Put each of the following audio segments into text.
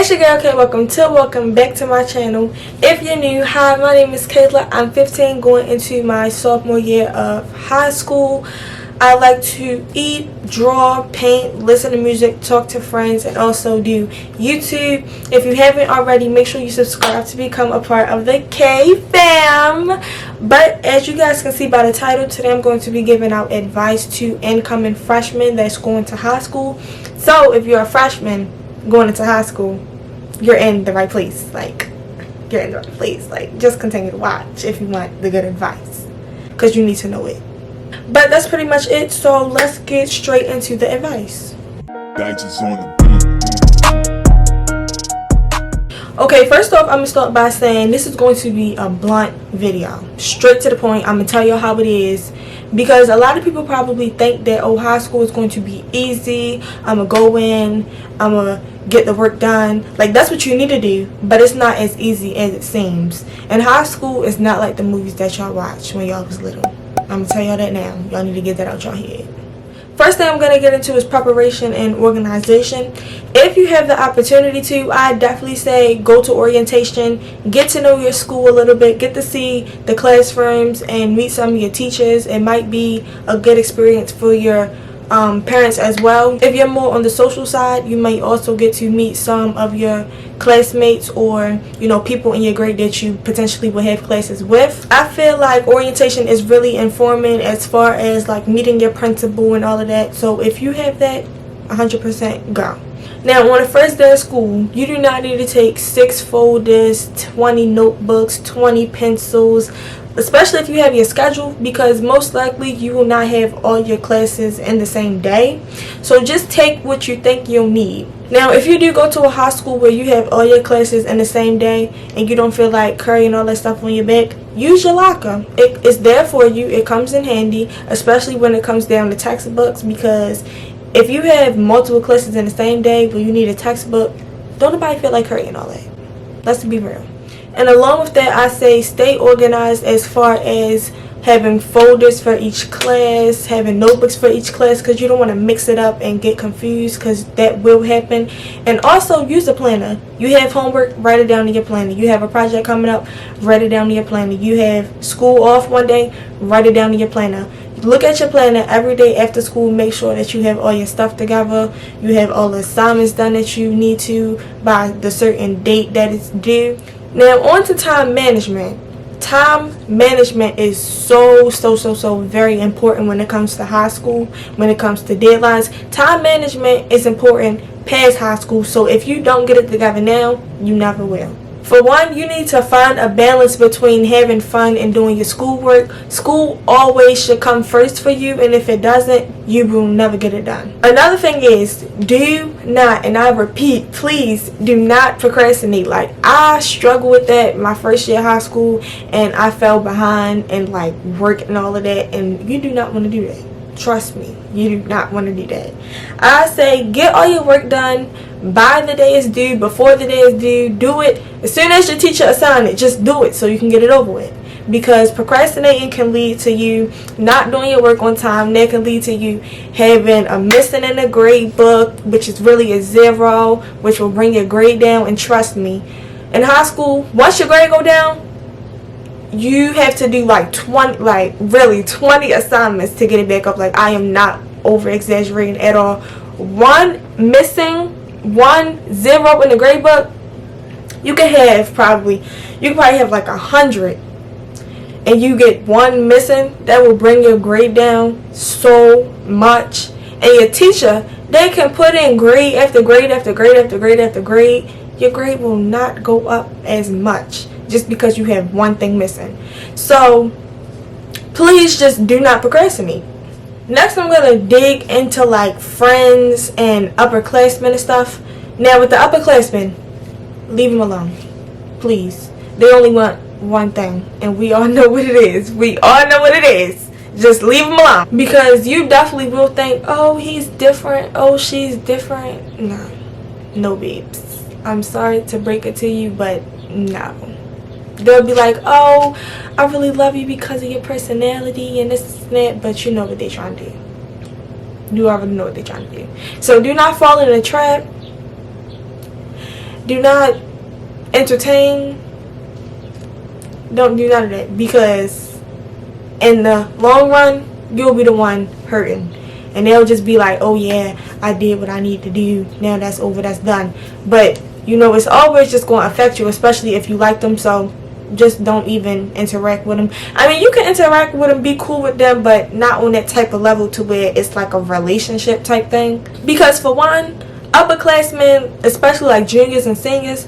It's your girl Kayla. Welcome back to my channel. If you're new, hi, my name is Kayla. I'm 15, going into my sophomore year of high school. I like to eat, draw, paint, listen to music, talk to friends, and also do YouTube. If you haven't already, make sure you subscribe to become a part of the K fam. But as you guys can see by the title, today I'm going to be giving out advice to incoming freshmen that's going to high school. So if you're a freshman going into high school, you're in the right place. You're in the right place. Just continue to watch if you want the good advice, because you need to know it. But that's pretty much it, so let's get straight into the advice. Okay, first off, I'm going to start by saying this is going to be a blunt video. Straight to the point. I'm going to tell you how it is. Because a lot of people probably think that, oh, high school is going to be easy. I'm going to go in. I'm going to get the work done. That's what you need to do. But it's not as easy as it seems. And high school is not like the movies that y'all watched when y'all was little. I'm going to tell y'all that now. Y'all need to get that out your head. First thing I'm going to get into is preparation and organization. If you have the opportunity to, I definitely say go to orientation, get to know your school a little bit, get to see the classrooms and meet some of your teachers. It might be a good experience for your parents as well. If you're more on the social side, you might also get to meet some of your classmates or people in your grade that you potentially will have classes with. I feel like orientation is really informing as far as meeting your principal and all of that. So if you have that, 100% go. Now, on the first day of school, you do not need to take 6 folders, 20 notebooks, 20 pencils, especially if you have your schedule, because most likely you will not have all your classes in the same day. So just take what you think you'll need. Now, if you do go to a high school where you have all your classes in the same day and you don't feel like carrying all that stuff on your back, use your locker. It's there for you. It comes in handy, especially when it comes down to textbooks, because if you have multiple classes in the same day where you need a textbook, don't nobody feel like carrying all that. Let's be real. And along with that, I say stay organized as far as having folders for each class, having notebooks for each class, because you don't want to mix it up and get confused, because that will happen. And also use a planner. You have homework, write it down in your planner. You have a project coming up, write it down in your planner. You have school off one day, write it down in your planner. Look at your planner every day after school. Make sure that you have all your stuff together. You have all the assignments done that you need to by the certain date that it's due. Now, on to time management. Time management is so very important when it comes to high school, when it comes to deadlines. Time management is important past high school, so if you don't get it together now, you never will. For one, you need to find a balance between having fun and doing your schoolwork. School always should come first for you, and if it doesn't, you will never get it done. Another thing is, do not, and I repeat, please do not procrastinate. I struggled with that my first year of high school, and I fell behind in work and all of that, and you do not want to do that. Trust me, you do not want to do that. I say get all your work done by the day is due, before the day is due. Do it as soon as your teacher assigns it. Just do it so you can get it over with. Because procrastinating can lead to you not doing your work on time. That can lead to you having a missing in a grade book, which is really a 0, which will bring your grade down. And trust me, in high school, once your grade go down, you have to do 20 assignments to get it back up. I am not over exaggerating at all. One missing, 1 0 in the grade book, you can probably have 100, and you get 1 missing. That will bring your grade down so much. And your teacher, they can put in grade after grade after grade after grade after grade. Your grade will not go up as much just because you have one thing missing. So please just do not procrastinate. Next, I'm going to dig into friends and upperclassmen and stuff. Now, with the upperclassmen, leave them alone. Please. They only want one thing, and we all know what it is. We all know what it is. Just leave them alone. Because you definitely will think, oh, he's different. Oh, she's different. No, babes. I'm sorry to break it to you, but no. They'll be like, oh, I really love you because of your personality and this and that, but you know what they're trying to do. You already know what they're trying to do. So do not fall in the trap. Do not entertain. Don't do none of that, because in the long run, you'll be the one hurting. And they'll just be like, oh yeah, I did what I need to do. Now that's over, that's done. But, you know, it's always just going to affect you, especially if you like them. So just don't even interact with them. I mean, you can interact with them, be cool with them, but not on that type of level to where it's like a relationship type thing. Because for one, upperclassmen, especially like juniors and seniors,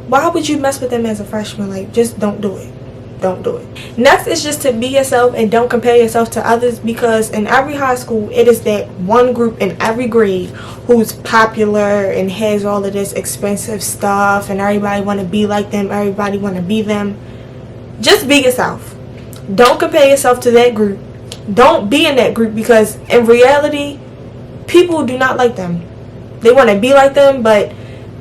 why would you mess with them as a freshman? Like, just don't do it. Don't do it. Next is just to be yourself and don't compare yourself to others, because in every high school it is that one group in every grade who's popular and has all of this expensive stuff and everybody want to be like them, everybody want to be them. Just be yourself. Don't compare yourself to that group. Don't be in that group, because in reality people do not like them. They want to be like them, but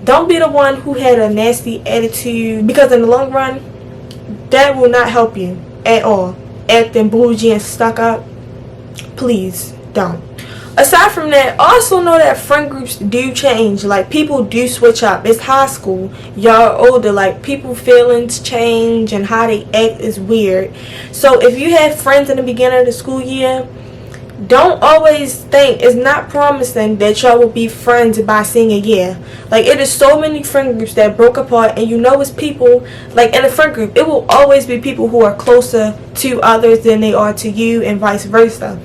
don't be the one who had a nasty attitude, because in the long run that will not help you at all. Acting bougie and stuck up, please don't. Aside from that, also know that friend groups do change. Like, people do switch up. It's high school, y'all are older. Like, people feelings change and how they act is weird. So if you have friends in the beginning of the school year, don't always think, it's not promising that y'all will be friends by senior year. Like, it is so many friend groups that broke apart, and you know it's people, like in a friend group, it will always be people who are closer to others than they are to you, and vice versa.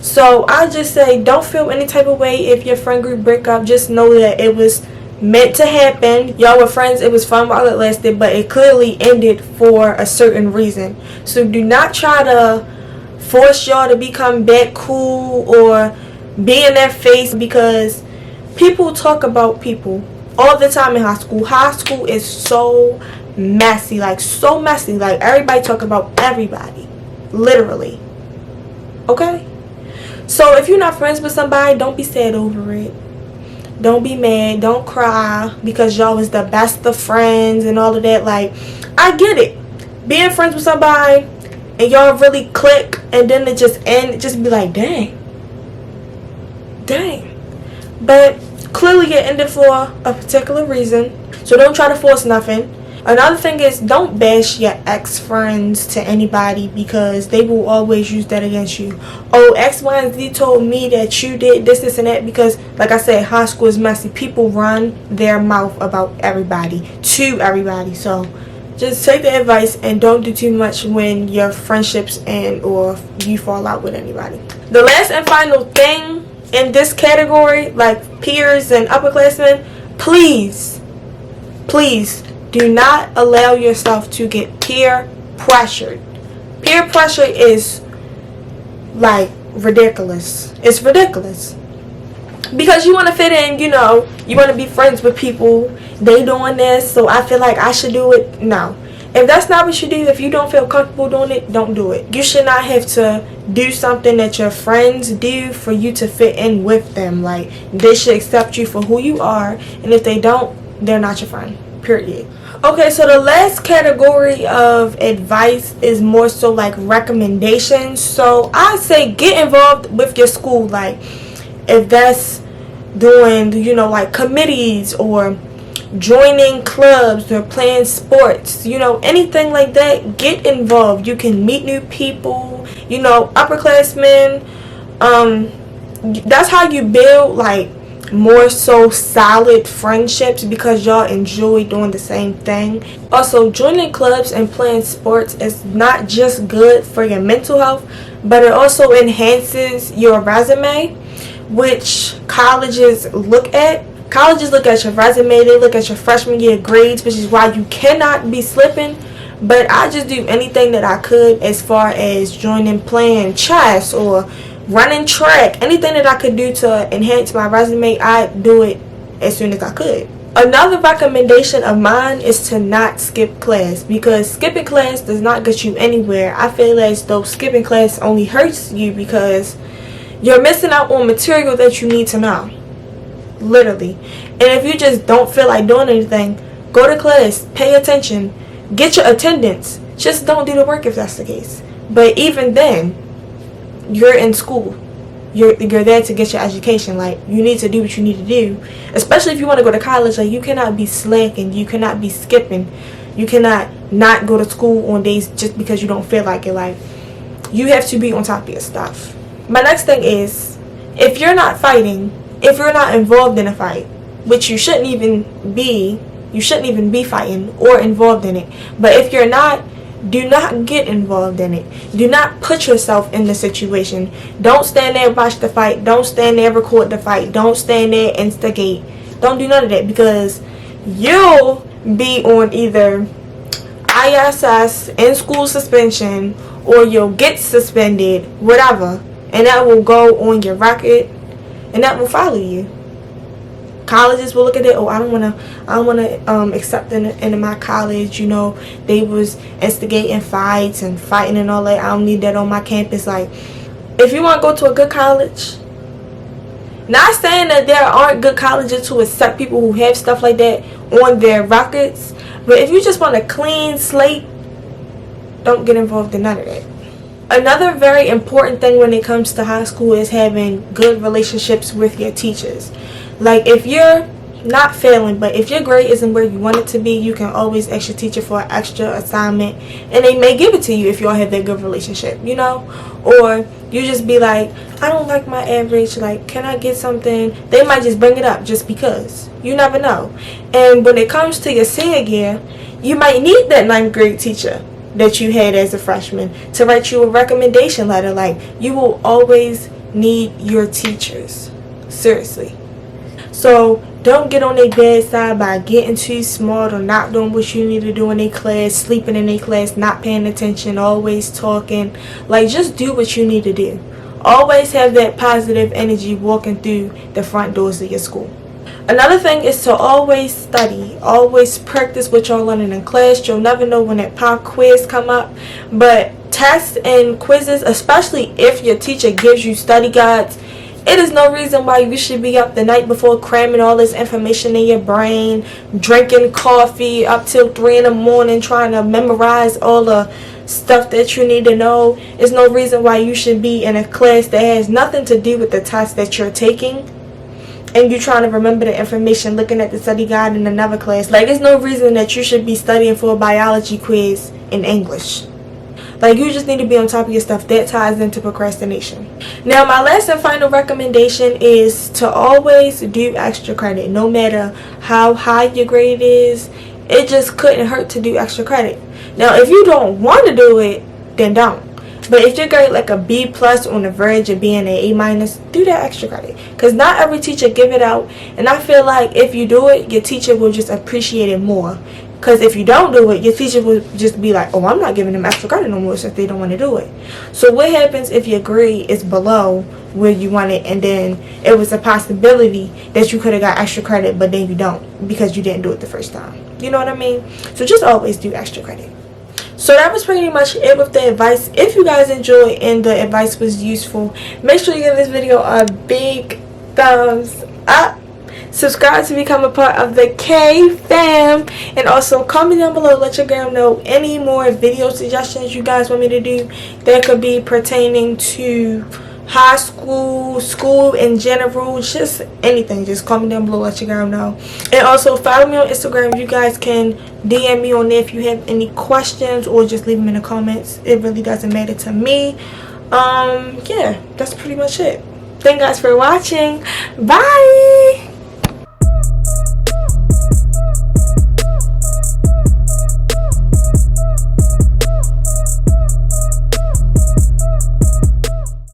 So I just say, don't feel any type of way if your friend group break up. Just know that it was meant to happen. Y'all were friends, it was fun while it lasted, but it clearly ended for a certain reason. So do not try to force y'all to become back cool or be in their face, because people talk about people all the time in high school. High school is so messy, like so messy. Like, everybody talk about everybody, literally. Okay? So if you're not friends with somebody, don't be sad over it. Don't be mad. Don't cry because y'all was the best of friends and all of that. Like, I get it. Being friends with somebody and y'all really click, and then it just end, just be like, dang. But clearly it ended for a particular reason, so don't try to force nothing. Another thing is, don't bash your ex-friends to anybody, because they will always use that against you. Oh, X, Y, and Z told me that you did this, and that. Because, like I said, high school is messy. People run their mouth about everybody, to everybody. So just take the advice and don't do too much when your friendships and or you fall out with anybody. The last and final thing in this category, like peers and upperclassmen, please do not allow yourself to get peer pressured. Peer pressure is like ridiculous. It's ridiculous. Because you want to fit in, you know, you want to be friends with people. They doing this, so I feel like I should do it. No. If that's not what you do, if you don't feel comfortable doing it, don't do it. You should not have to do something that your friends do for you to fit in with them. Like, they should accept you for who you are, and if they don't, they're not your friend. Period. Okay, so the last category of advice is more so like recommendations. So I say get involved with your school. Like, if that's doing, you know, like committees or joining clubs or playing sports, you know, anything like that, get involved. You can meet new people, you know, upperclassmen. That's how you build like more so solid friendships, because y'all enjoy doing the same thing. Also, joining clubs and playing sports is not just good for your mental health, but it also enhances your resume, which colleges look at. Colleges look at your resume, they look at your freshman year grades, which is why you cannot be slipping. But I just do anything that I could as far as joining playing chess or running track. Anything that I could do to enhance my resume, I do it as soon as I could. Another recommendation of mine is to not skip class, because skipping class does not get you anywhere. I feel as though skipping class only hurts you, because you're missing out on material that you need to know. Literally. And if you just don't feel like doing anything, go to class, pay attention, get your attendance. Just don't do the work if that's the case. But even then, you're in school. you're there to get your education. Like, you need to do what you need to do, especially if you want to go to college. Like, you cannot be slacking, you cannot be skipping, you cannot not go to school on days just because you don't feel like it. Like, you have to be on top of your stuff. My next thing is, if you're not fighting, if you're not involved in a fight, which you shouldn't even be fighting or involved in it, but if you're not, do not get involved in it. Do not put yourself in the situation. Don't stand there and watch the fight. Don't stand there and record the fight. Don't stand there and instigate. Don't do none of that, because you'll be on either ISS, in school suspension, or you'll get suspended, whatever, and that will go on your record and that will follow you. Colleges will look at it. Oh, I don't want to accept into my college. You know, they was instigating fights and fighting and all that. I don't need that on my campus. Like, if you want to go to a good college, not saying that there aren't good colleges to accept people who have stuff like that on their records, but if you just want a clean slate, don't get involved in none of that. Another very important thing when it comes to high school is having good relationships with your teachers. Like, if you're not failing, but if your grade isn't where you want it to be, you can always ask your teacher for an extra assignment, and they may give it to you if y'all have that good relationship, you know. Or you just be like, I don't like my average, like, can I get something? They might just bring it up just because. You never know. And when it comes to your senior year, you might need that 9th grade teacher that you had as a freshman to write you a recommendation letter. Like, you will always need your teachers, seriously. So don't get on their bad side by getting too smart or not doing what you need to do in their class, sleeping in their class, not paying attention, always talking. Like, just do what you need to do. Always have that positive energy walking through the front doors of your school. Another thing is to always study. Always practice what you're learning in class. You'll never know when that pop quiz come up. But tests and quizzes, especially if your teacher gives you study guides, it is no reason why you should be up the night before cramming all this information in your brain, drinking coffee up till 3 in the morning, trying to memorize all the stuff that you need to know. There's no reason why you should be in a class that has nothing to do with the test that you're taking, and you're trying to remember the information looking at the study guide in another class. Like, there's no reason that you should be studying for a biology quiz in English. Like, you just need to be on top of your stuff. That ties into procrastination. Now, my last and final recommendation is to always do extra credit. No matter how high your grade is, it just couldn't hurt to do extra credit. Now, if you don't want to do it, then don't. But if your grade like a B+ on the verge of being an A-, do that extra credit. Because not every teacher give it out. And I feel like if you do it, your teacher will just appreciate it more. Because if you don't do it, your teacher will just be like, oh, I'm not giving them extra credit no more since they don't want to do it. So what happens if your grade is below where you want it, and then it was a possibility that you could have got extra credit, but then you don't because you didn't do it the first time? You know what I mean? So just always do extra credit. So that was pretty much it with the advice. If you guys enjoyed and the advice was useful, make sure you give this video a big thumbs up. Subscribe to become a part of the K fam, and also comment down below, let your girl know any more video suggestions you guys want me to do that could be pertaining to high school, school in general, just anything. Just comment down below, let your girl know. And also follow me on Instagram. You guys can DM me on there if you have any questions, or just leave them in the comments. It really doesn't matter to me. Yeah, that's pretty much it. Thank you guys for watching. Bye.